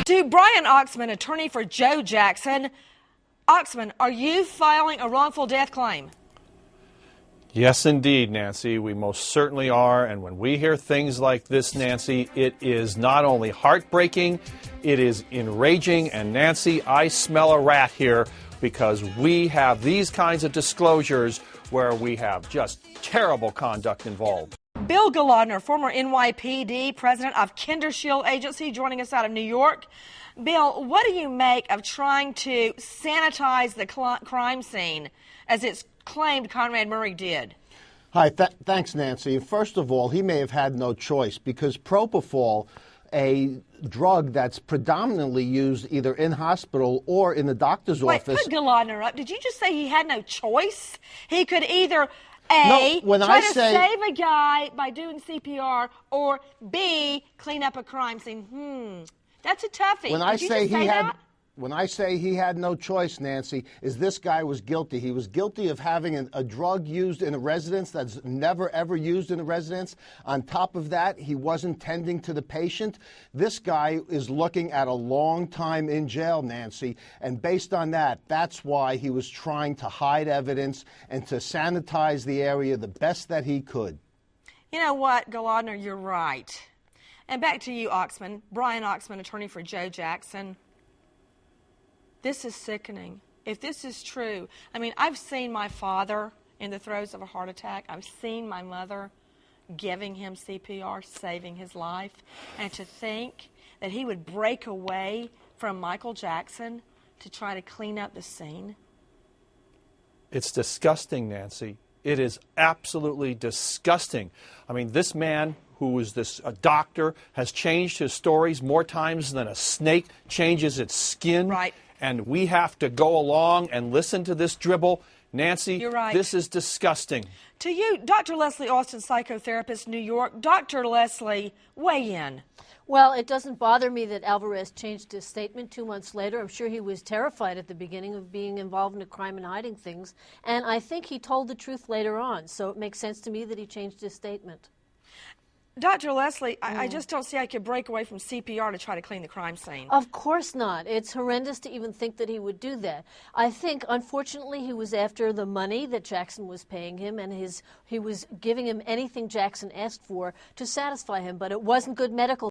To Brian Oxman, attorney for Joe Jackson. Oxman, are you filing a wrongful death claim? Yes, indeed, Nancy. We most certainly are. And when we hear things like this, Nancy, it is not only heartbreaking, it is enraging. And Nancy, I smell a rat here because we have these kinds of disclosures where we have just terrible conduct involved. Bill Golodner, former NYPD president of Kindershield Agency, joining us out of New York. Bill, what do you make of trying to sanitize the crime scene as it's claimed Conrad Murray did? Hi, thanks, Nancy. First of all, he may have had no choice because propofol, a drug that's predominantly used either in hospital or in the doctor's office. Wait, put Golodner up. Did you just say he had no choice? He could either A, try to save a guy by doing CPR, or B, clean up a crime scene. That's a toughie. When I say he had no choice, Nancy, is this guy was guilty. He was guilty of having a drug used in a residence that's never, ever used in a residence. On top of that, he wasn't tending to the patient. This guy is looking at a long time in jail, Nancy. And based on that, that's why he was trying to hide evidence and to sanitize the area the best that he could. You know what, Golodner, you're right. And back to you, Oxman. Brian Oxman, attorney for Joe Jackson. This is sickening. If this is true, I mean, I've seen my father in the throes of a heart attack. I've seen my mother giving him CPR, saving his life. And to think that he would break away from Michael Jackson to try to clean up the scene. It's disgusting, Nancy. It is absolutely disgusting. I mean, this man who is a doctor, has changed his stories more times than a snake changes its skin. Right. And we have to go along and listen to this dribble. Nancy, you're right. This is disgusting. To you, Dr. Leslie Austin, psychotherapist, New York. Dr. Leslie, weigh in. Well, it doesn't bother me that Alvarez changed his statement 2 months later. I'm sure he was terrified at the beginning of being involved in a crime and hiding things. And I think he told the truth later on. So it makes sense to me that he changed his statement. Dr. Leslie, I just don't see I could break away from CPR to try to clean the crime scene. Of course not. It's horrendous to even think that he would do that. I think, unfortunately, he was after the money that Jackson was paying him, and he was giving him anything Jackson asked for to satisfy him, but it wasn't good medical